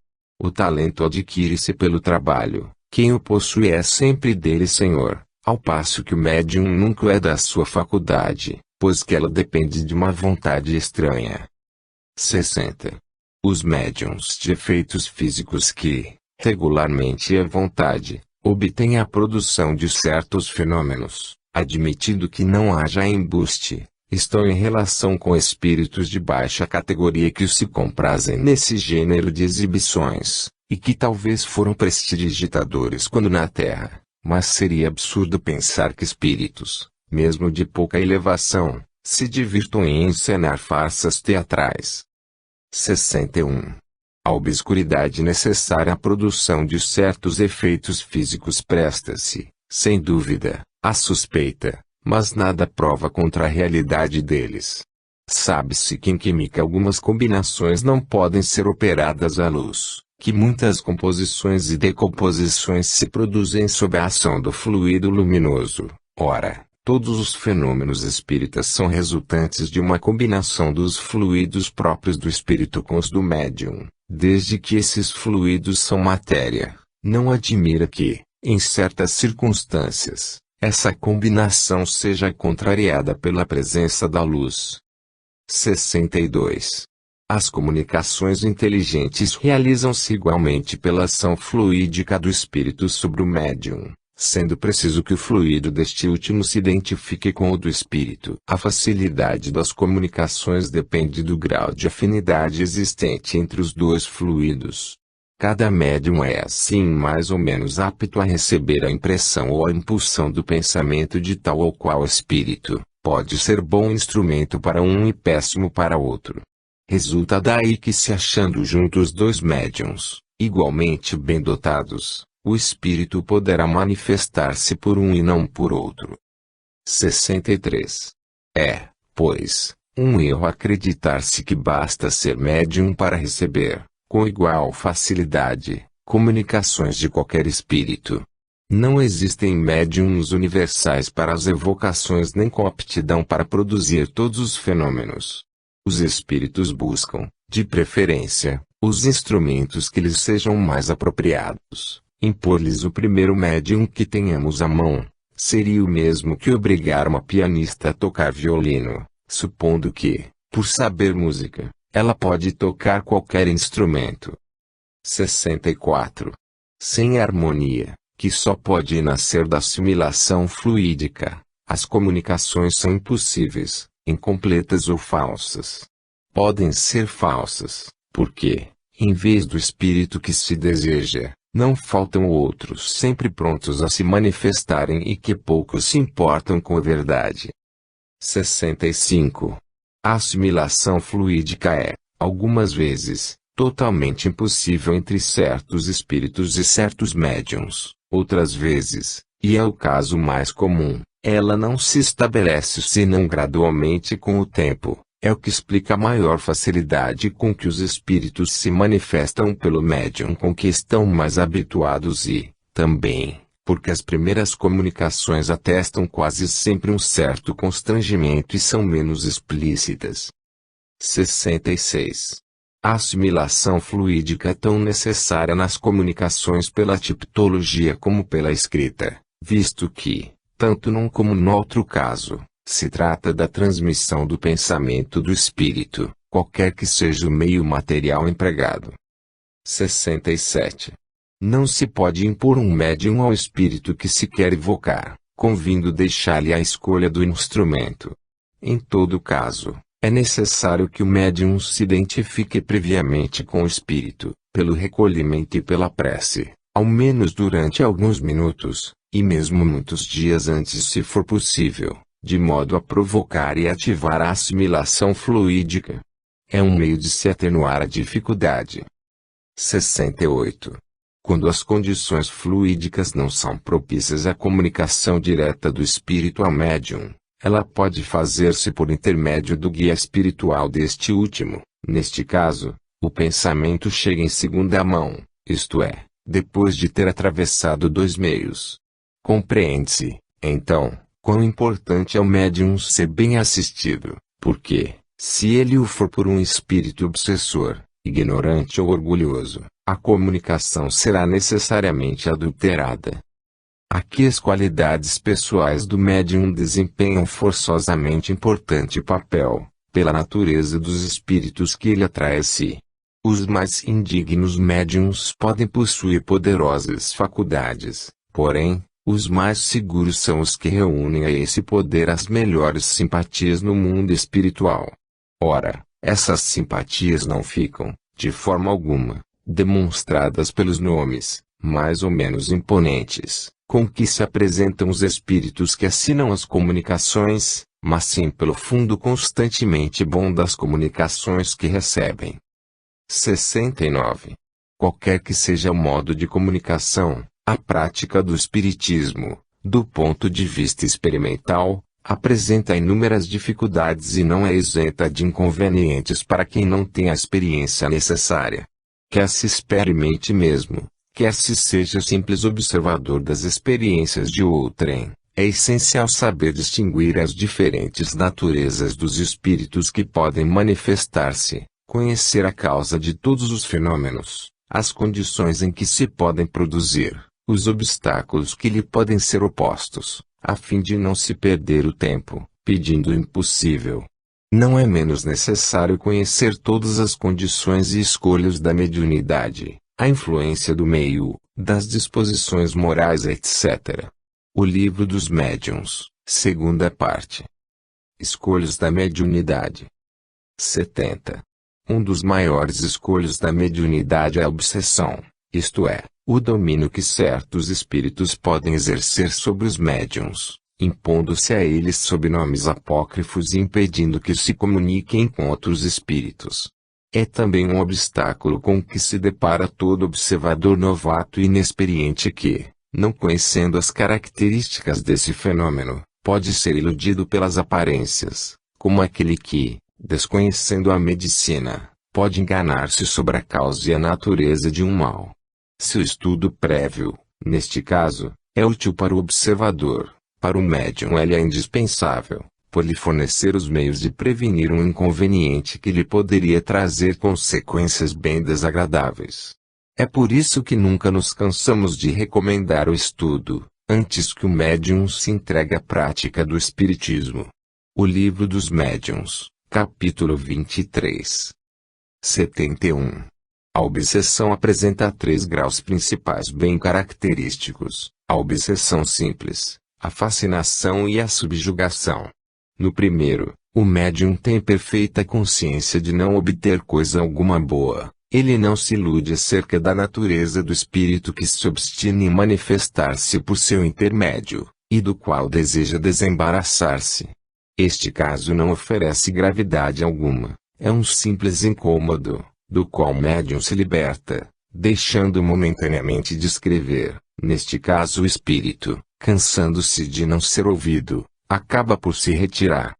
O talento adquire-se pelo trabalho, quem o possui é sempre dele senhor, ao passo que o médium nunca é da sua faculdade, pois que ela depende de uma vontade estranha. 60. Os médiuns de efeitos físicos que, regularmente e à vontade, obtêm a produção de certos fenômenos, admitindo que não haja embuste, estão em relação com espíritos de baixa categoria que se comprazem nesse gênero de exibições, e que talvez foram prestidigitadores quando na Terra, mas seria absurdo pensar que espíritos, mesmo de pouca elevação, se divirtam em encenar farsas teatrais. 61. A obscuridade necessária à produção de certos efeitos físicos presta-se, sem dúvida, à suspeita, mas nada prova contra a realidade deles. Sabe-se que em química algumas combinações não podem ser operadas à luz, que muitas composições e decomposições se produzem sob a ação do fluido luminoso. Ora, todos os fenômenos espíritas são resultantes de uma combinação dos fluidos próprios do espírito com os do médium, desde que esses fluidos são matéria. Não admira que, em certas circunstâncias, essa combinação seja contrariada pela presença da luz. 62. As comunicações inteligentes realizam-se igualmente pela ação fluídica do espírito sobre o médium, sendo preciso que o fluido deste último se identifique com o do espírito. A facilidade das comunicações depende do grau de afinidade existente entre os dois fluidos. Cada médium é assim mais ou menos apto a receber a impressão ou a impulsão do pensamento de tal ou qual espírito. Pode ser bom instrumento para um e péssimo para outro. Resulta daí que, se achando juntos dois médiuns, igualmente bem dotados, o espírito poderá manifestar-se por um e não por outro. 63. É, pois, um erro acreditar-se que basta ser médium para receber, com igual facilidade, comunicações de qualquer espírito. Não existem médiums universais para as evocações nem com aptidão para produzir todos os fenômenos. Os espíritos buscam, de preferência, os instrumentos que lhes sejam mais apropriados. Impor-lhes o primeiro médium que tenhamos à mão, seria o mesmo que obrigar uma pianista a tocar violino, supondo que, por saber música, ela pode tocar qualquer instrumento. 64. Sem harmonia, que só pode nascer da assimilação fluídica, As comunicações são impossíveis, incompletas ou falsas. Podem ser falsas, porque, em vez do espírito que se deseja, não faltam outros sempre prontos a se manifestarem e que poucos se importam com a verdade. 65. A assimilação fluídica é, algumas vezes, totalmente impossível entre certos espíritos e certos médiuns, outras vezes, e é o caso mais comum, ela não se estabelece senão gradualmente com o tempo. É o que explica a maior facilidade com que os espíritos se manifestam pelo médium com que estão mais habituados e, também, porque as primeiras comunicações atestam quase sempre um certo constrangimento e são menos explícitas. 66. A assimilação fluídica é tão necessária nas comunicações pela tipologia como pela escrita, visto que, tanto num como no outro caso, se trata da transmissão do pensamento do espírito, qualquer que seja o meio material empregado. 67. Não se pode impor um médium ao espírito que se quer evocar, convindo deixar-lhe a escolha do instrumento. Em todo caso, é necessário que o médium se identifique previamente com o espírito, pelo recolhimento e pela prece, ao menos durante alguns minutos, e mesmo muitos dias antes se for possível, de modo a provocar e ativar a assimilação fluídica. É um meio de se atenuar a dificuldade. 68. Quando as condições fluídicas não são propícias à comunicação direta do espírito ao médium, ela pode fazer-se por intermédio do guia espiritual deste último. Neste caso, o pensamento chega em segunda mão, isto é, depois de ter atravessado dois meios. Compreende-se, então, quão importante é o médium ser bem assistido, porque, se ele o for por um espírito obsessor, ignorante ou orgulhoso, a comunicação será necessariamente adulterada. Aqui as qualidades pessoais do médium desempenham forçosamente importante papel, pela natureza dos espíritos que ele atrai a si. Os mais indignos médiums podem possuir poderosas faculdades, porém, os mais seguros são os que reúnem a esse poder as melhores simpatias no mundo espiritual. Ora, essas simpatias não ficam, de forma alguma, demonstradas pelos nomes, mais ou menos imponentes, com que se apresentam os espíritos que assinam as comunicações, mas sim pelo fundo constantemente bom das comunicações que recebem. 69. Qualquer que seja o modo de comunicação, a prática do espiritismo, do ponto de vista experimental, apresenta inúmeras dificuldades e não é isenta de inconvenientes para quem não tem a experiência necessária. Quer se experimente mesmo, quer se seja simples observador das experiências de outrem, é essencial saber distinguir as diferentes naturezas dos espíritos que podem manifestar-se, conhecer a causa de todos os fenômenos, as condições em que se podem produzir, os obstáculos que lhe podem ser opostos, a fim de não se perder o tempo, pedindo o impossível. Não é menos necessário conhecer todas as condições e escolhas da mediunidade, a influência do meio, das disposições morais etc. O Livro dos Médiuns, segunda parte. Escolhas da mediunidade. 70. Um dos maiores escolhos da mediunidade é a obsessão, isto é, o domínio que certos espíritos podem exercer sobre os médiuns, impondo-se a eles sob nomes apócrifos e impedindo que se comuniquem com outros espíritos. É também um obstáculo com que se depara todo observador novato e inexperiente que, não conhecendo as características desse fenômeno, pode ser iludido pelas aparências, como aquele que, desconhecendo a medicina, pode enganar-se sobre a causa e a natureza de um mal. Se o estudo prévio, neste caso, é útil para o observador, para o médium ele é indispensável, por lhe fornecer os meios de prevenir um inconveniente que lhe poderia trazer consequências bem desagradáveis. É por isso que nunca nos cansamos de recomendar o estudo, antes que o médium se entregue à prática do espiritismo. O Livro dos Médiuns, capítulo 23. 71. A obsessão apresenta 3 graus principais bem característicos: a obsessão simples, a fascinação e a subjugação. No primeiro, o médium tem perfeita consciência de não obter coisa alguma boa. Ele não se ilude acerca da natureza do espírito que se obstina em manifestar-se por seu intermédio, e do qual deseja desembaraçar-se. Este caso não oferece gravidade alguma, é um simples incômodo, do qual o médium se liberta, deixando momentaneamente de escrever. Neste caso o espírito, cansando-se de não ser ouvido, acaba por se retirar.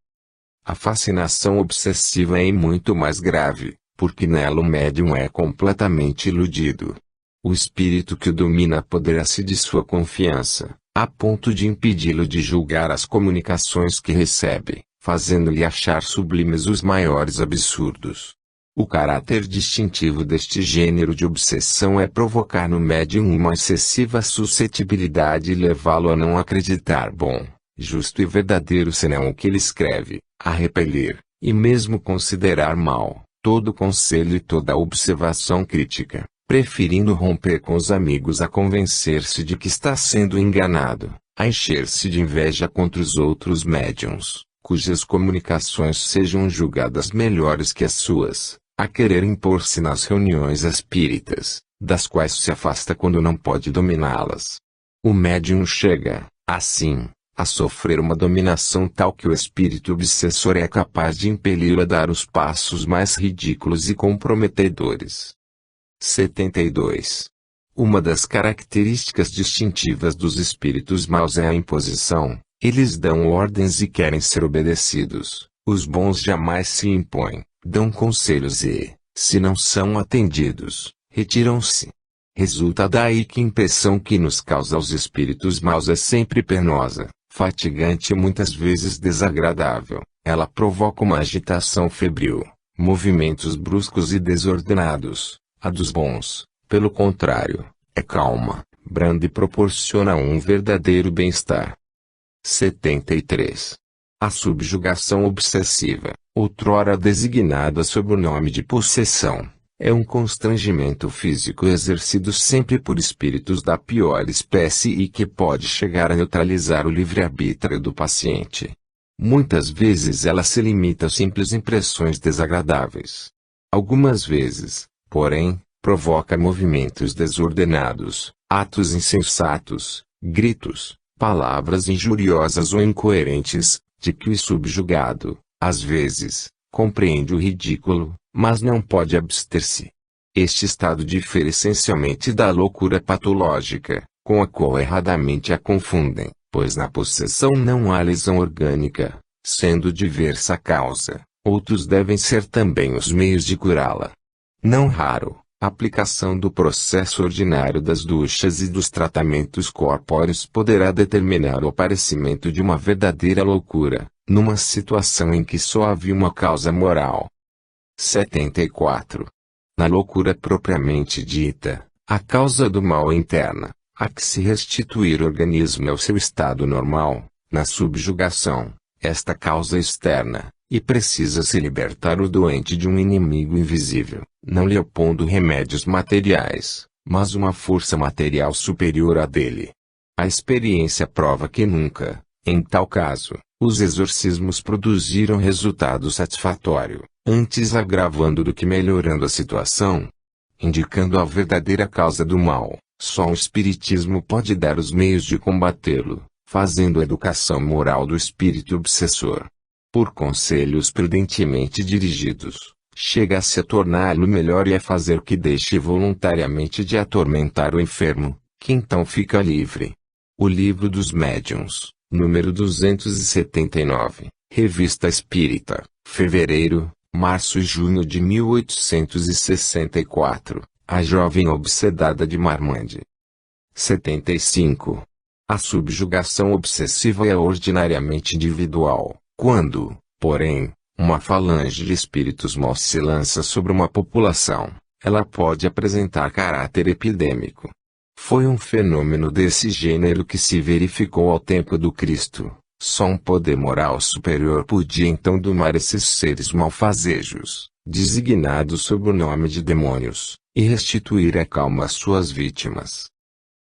A fascinação obsessiva é muito mais grave, porque nela o médium é completamente iludido. O espírito que o domina apodera-se de sua confiança, a ponto de impedi-lo de julgar as comunicações que recebe, fazendo-lhe achar sublimes os maiores absurdos. O caráter distintivo deste gênero de obsessão é provocar no médium uma excessiva suscetibilidade e levá-lo a não acreditar bom, justo e verdadeiro senão o que ele escreve, a repelir, e mesmo considerar mal, todo conselho e toda observação crítica, preferindo romper com os amigos a convencer-se de que está sendo enganado, a encher-se de inveja contra os outros médiuns, cujas comunicações sejam julgadas melhores que as suas, a querer impor-se nas reuniões espíritas, das quais se afasta quando não pode dominá-las. O médium chega, assim, a sofrer uma dominação tal que o espírito obsessor é capaz de impeli-lo a dar os passos mais ridículos e comprometedores. 72. Uma das características distintivas dos espíritos maus é a imposição. Eles dão ordens e querem ser obedecidos. Os bons jamais se impõem, dão conselhos e, se não são atendidos, retiram-se. Resulta daí que a impressão que nos causa os espíritos maus é sempre penosa, fatigante e muitas vezes desagradável. Ela provoca uma agitação febril, movimentos bruscos e desordenados. A dos bons, pelo contrário, é calma, branda e proporciona um verdadeiro bem-estar. 73. A subjugação obsessiva, outrora designada sob o nome de possessão, é um constrangimento físico exercido sempre por espíritos da pior espécie e que pode chegar a neutralizar o livre-arbítrio do paciente. Muitas vezes ela se limita a simples impressões desagradáveis. Algumas vezes, porém, provoca movimentos desordenados, atos insensatos, gritos, palavras injuriosas ou incoerentes, de que o subjugado, às vezes, compreende o ridículo, mas não pode abster-se. Este estado difere essencialmente da loucura patológica, com a qual erradamente a confundem, pois na possessão não há lesão orgânica, sendo diversa a causa, outros devem ser também os meios de curá-la. Não raro, a aplicação do processo ordinário das duchas e dos tratamentos corpóreos poderá determinar o aparecimento de uma verdadeira loucura, numa situação em que só havia uma causa moral. 74. Na loucura propriamente dita, a causa do mal é interna, há que se restituir o organismo ao seu estado normal. Na subjugação, esta causa é externa, e precisa se libertar o doente de um inimigo invisível, não lhe opondo remédios materiais, mas uma força material superior à dele. A experiência prova que nunca, em tal caso, os exorcismos produziram resultado satisfatório, antes agravando do que melhorando a situação. Indicando a verdadeira causa do mal, só o Espiritismo pode dar os meios de combatê-lo, fazendo a educação moral do espírito obsessor. Por conselhos prudentemente dirigidos, chega-se a torná-lo melhor e a fazer que deixe voluntariamente de atormentar o enfermo, que então fica livre. O Livro dos Médiuns, número 279, Revista Espírita, fevereiro, março e junho de 1864, A Jovem Obsedada de Marmande. 75. A subjugação obsessiva é ordinariamente individual. Quando, porém, uma falange de espíritos maus se lança sobre uma população, ela pode apresentar caráter epidêmico. Foi um fenômeno desse gênero que se verificou ao tempo do Cristo. Só um poder moral superior podia então domar esses seres malfazejos, designados sob o nome de demônios, e restituir a calma às suas vítimas.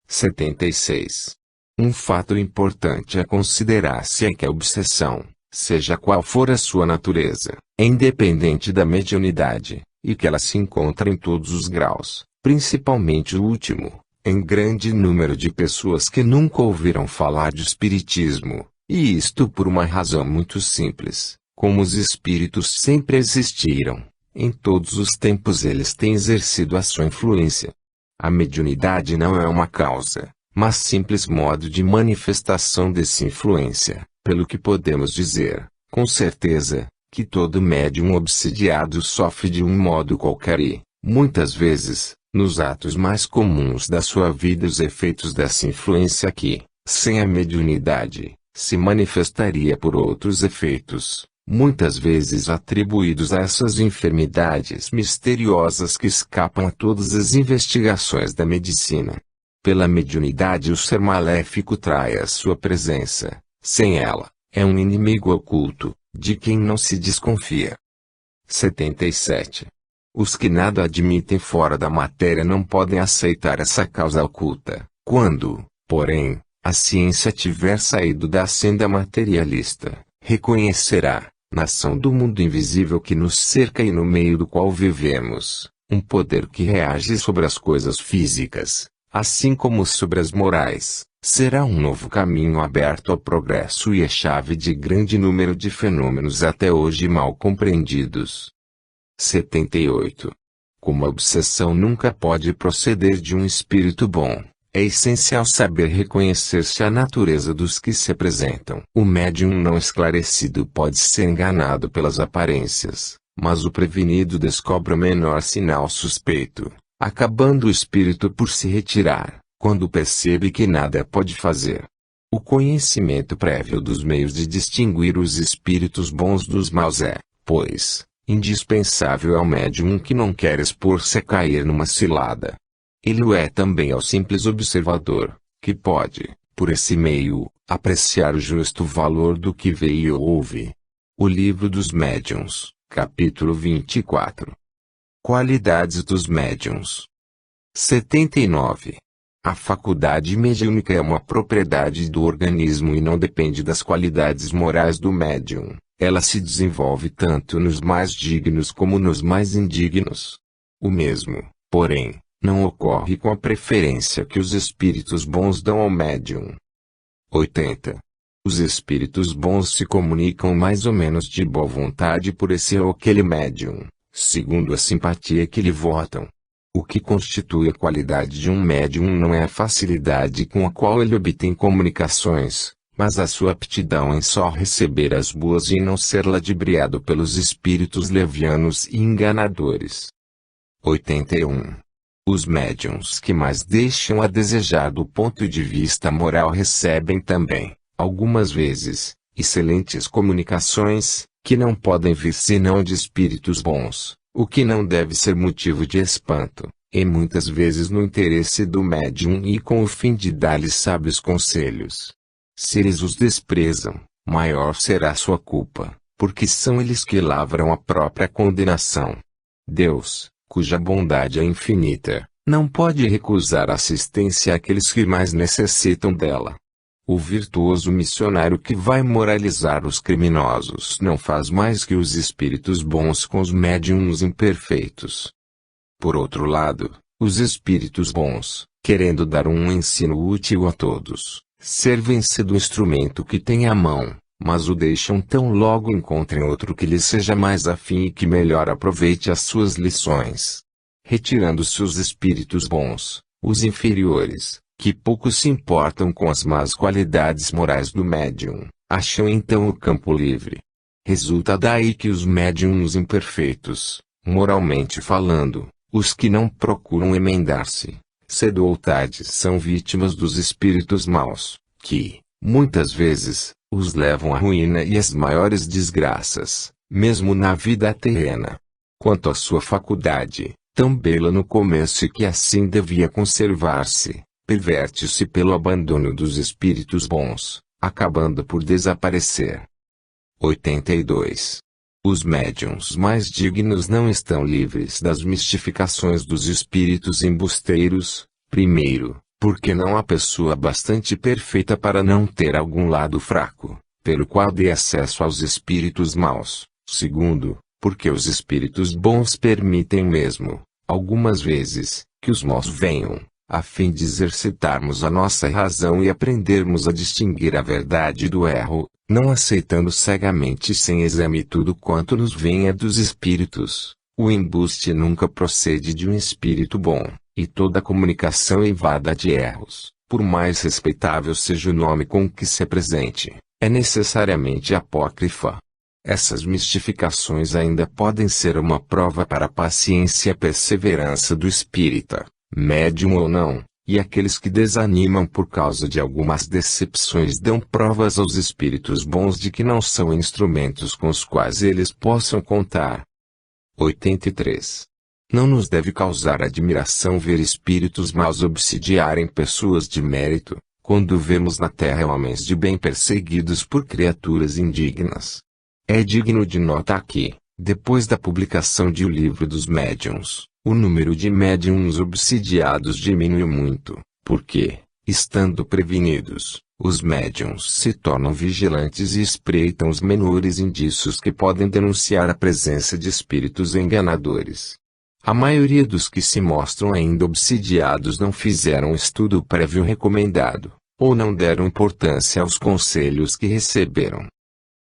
76. Um fato importante a considerar-se é que a obsessão, seja qual for a sua natureza, é independente da mediunidade, e que ela se encontra em todos os graus, principalmente o último, em grande número de pessoas que nunca ouviram falar de espiritismo, e isto por uma razão muito simples: como os espíritos sempre existiram, em todos os tempos eles têm exercido a sua influência. A mediunidade não é uma causa, mas simples modo de manifestação dessa influência, pelo que podemos dizer, com certeza, que todo médium obsidiado sofre de um modo qualquer e, muitas vezes, nos atos mais comuns da sua vida os efeitos dessa influência que, sem a mediunidade, se manifestaria por outros efeitos, muitas vezes atribuídos a essas enfermidades misteriosas que escapam a todas as investigações da medicina. Pela mediunidade o ser maléfico trai a sua presença, sem ela, é um inimigo oculto, de quem não se desconfia. 77. Os que nada admitem fora da matéria não podem aceitar essa causa oculta. Quando, porém, a ciência tiver saído da senda materialista, reconhecerá, na ação do mundo invisível que nos cerca e no meio do qual vivemos, um poder que reage sobre as coisas físicas, assim como sobre as morais. Será um novo caminho aberto ao progresso e a chave de grande número de fenômenos até hoje mal compreendidos. 78. Como a obsessão nunca pode proceder de um espírito bom, é essencial saber reconhecer-se a natureza dos que se apresentam. O médium não esclarecido pode ser enganado pelas aparências, mas o prevenido descobre o menor sinal suspeito, acabando o espírito por se retirar, quando percebe que nada pode fazer. O conhecimento prévio dos meios de distinguir os espíritos bons dos maus é, pois, indispensável ao médium que não quer expor-se a cair numa cilada. Ele o é também ao simples observador, que pode, por esse meio, apreciar o justo valor do que vê e ouve. O Livro dos Médiuns, capítulo 24. Qualidades dos médiuns. 79. A faculdade mediúnica é uma propriedade do organismo e não depende das qualidades morais do médium. Ela se desenvolve tanto nos mais dignos como nos mais indignos. O mesmo, porém, não ocorre com a preferência que os espíritos bons dão ao médium. 80. Os espíritos bons se comunicam mais ou menos de boa vontade por esse ou aquele médium, segundo a simpatia que lhe votam. O que constitui a qualidade de um médium não é a facilidade com a qual ele obtém comunicações, mas a sua aptidão em só receber as boas e não ser ludibriado pelos espíritos levianos e enganadores. 81. Os médiuns que mais deixam a desejar do ponto de vista moral recebem também, algumas vezes, excelentes comunicações, que não podem vir senão de espíritos bons, o que não deve ser motivo de espanto, e muitas vezes no interesse do médium e com o fim de dar-lhes sábios conselhos. Se eles os desprezam, maior será sua culpa, porque são eles que lavram a própria condenação. Deus, cuja bondade é infinita, não pode recusar assistência àqueles que mais necessitam dela. O virtuoso missionário que vai moralizar os criminosos não faz mais que os espíritos bons com os médiuns imperfeitos. Por outro lado, os espíritos bons, querendo dar um ensino útil a todos, servem-se do instrumento que têm à mão, mas o deixam tão logo encontrem outro que lhes seja mais afim e que melhor aproveite as suas lições. Retirando-se os espíritos bons, os inferiores, que pouco se importam com as más qualidades morais do médium, acham então o campo livre. Resulta daí que os médiums imperfeitos, moralmente falando, os que não procuram emendar-se, cedo ou tarde são vítimas dos espíritos maus, que, muitas vezes, os levam à ruína e às maiores desgraças, mesmo na vida terrena. Quanto à sua faculdade, tão bela no começo e que assim devia conservar-se, perverte-se pelo abandono dos espíritos bons, acabando por desaparecer. 82. Os médiuns mais dignos não estão livres das mistificações dos espíritos embusteiros. Primeiro, Porque não há pessoa bastante perfeita para não ter algum lado fraco, pelo qual dê acesso aos espíritos maus. Segundo, porque os espíritos bons permitem mesmo, algumas vezes, que os maus venham, a fim de exercitarmos a nossa razão e aprendermos a distinguir a verdade do erro, não aceitando cegamente sem exame tudo quanto nos venha dos espíritos. O embuste nunca procede de um espírito bom, e toda comunicação invada de erros, por mais respeitável seja o nome com que se apresente, é necessariamente apócrifa. Essas mistificações ainda podem ser uma prova para a paciência e a perseverança do espírita, médium ou não, e aqueles que desanimam por causa de algumas decepções dão provas aos espíritos bons de que não são instrumentos com os quais eles possam contar. 83. Não nos deve causar admiração ver espíritos maus obsidiarem pessoas de mérito, quando vemos na terra homens de bem perseguidos por criaturas indignas. É digno de nota que, depois da publicação de O Livro dos Médiuns, o número de médiuns obsidiados diminuiu muito, porque, estando prevenidos, os médiuns se tornam vigilantes e espreitam os menores indícios que podem denunciar a presença de espíritos enganadores. A maioria dos que se mostram ainda obsidiados não fizeram estudo prévio recomendado, ou não deram importância aos conselhos que receberam.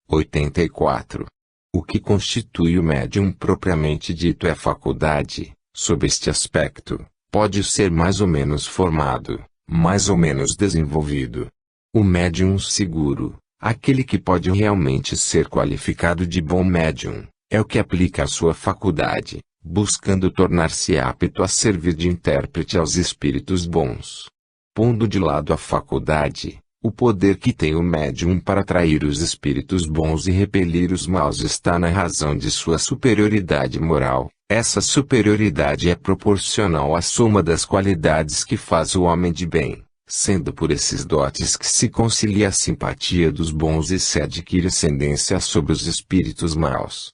84. O que constitui o médium propriamente dito é a faculdade, sob este aspecto, pode ser mais ou menos formado, mais ou menos desenvolvido. O médium seguro, aquele que pode realmente ser qualificado de bom médium, é o que aplica a sua faculdade, buscando tornar-se apto a servir de intérprete aos espíritos bons. Pondo de lado a faculdade, o poder que tem o médium para atrair os espíritos bons e repelir os maus está na razão de sua superioridade moral. Essa superioridade é proporcional à soma das qualidades que faz o homem de bem, sendo por esses dotes que se concilia a simpatia dos bons e se adquire ascendência sobre os espíritos maus.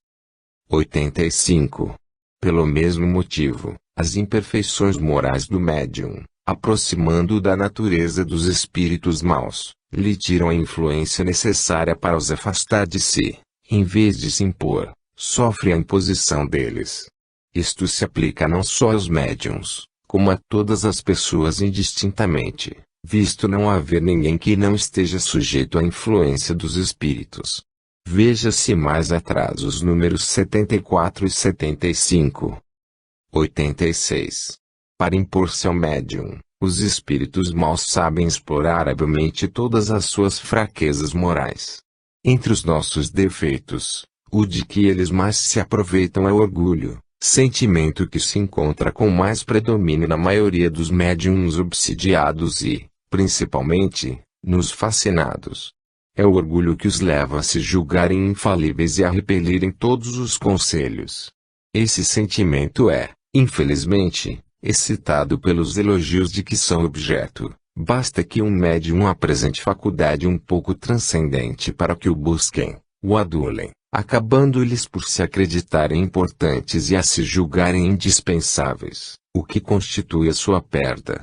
85. Pelo mesmo motivo, as imperfeições morais do médium, aproximando-o da natureza dos espíritos maus, lhe tiram a influência necessária para os afastar de si, em vez de se impor, sofre a imposição deles. Isto se aplica não só aos médiuns, como a todas as pessoas indistintamente, visto não haver ninguém que não esteja sujeito à influência dos espíritos. Veja-se mais atrás os números 74 e 75. 86. Para impor-se ao médium, os espíritos maus sabem explorar habilmente todas as suas fraquezas morais. Entre os nossos defeitos, o de que eles mais se aproveitam é o orgulho, sentimento que se encontra com mais predomínio na maioria dos médiuns obsidiados e, principalmente, nos fascinados. É o orgulho que os leva a se julgarem infalíveis e a repelirem todos os conselhos. Esse sentimento é, infelizmente, excitado pelos elogios de que são objeto. Basta que um médium apresente faculdade um pouco transcendente para que o busquem, o adulem, acabando-lhes por se acreditarem importantes e a se julgarem indispensáveis, o que constitui a sua perda.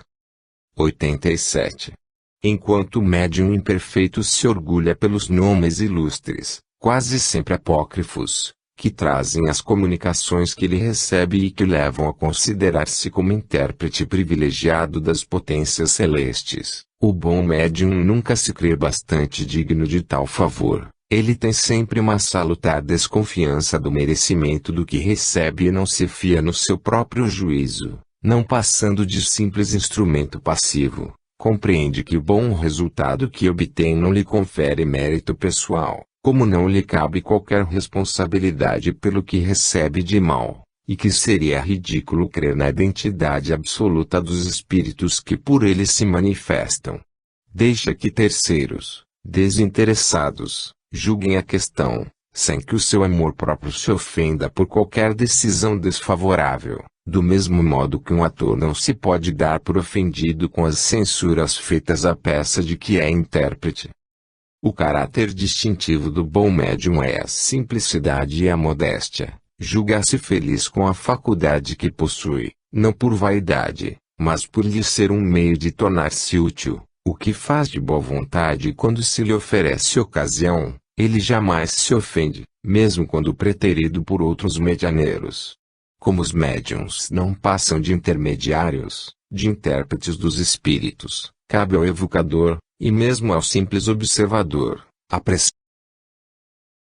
87. Enquanto o médium imperfeito se orgulha pelos nomes ilustres, quase sempre apócrifos, que trazem as comunicações que ele recebe e que levam a considerar-se como intérprete privilegiado das potências celestes, o bom médium nunca se crê bastante digno de tal favor. Ele tem sempre uma salutar desconfiança do merecimento do que recebe e não se fia no seu próprio juízo, não passando de simples instrumento passivo. Compreende que o bom resultado que obtém não lhe confere mérito pessoal, como não lhe cabe qualquer responsabilidade pelo que recebe de mal, e que seria ridículo crer na identidade absoluta dos espíritos que por ele se manifestam. Deixa que terceiros, desinteressados, julguem a questão, sem que o seu amor próprio se ofenda por qualquer decisão desfavorável. Do mesmo modo que um ator não se pode dar por ofendido com as censuras feitas à peça de que é intérprete. O caráter distintivo do bom médium é a simplicidade e a modéstia, julgar-se feliz com a faculdade que possui, não por vaidade, mas por lhe ser um meio de tornar-se útil, o que faz de boa vontade quando se lhe oferece ocasião, ele jamais se ofende, mesmo quando preterido por outros medianeiros. Como os médiuns não passam de intermediários, de intérpretes dos espíritos, cabe ao evocador, e mesmo ao simples observador, apreciar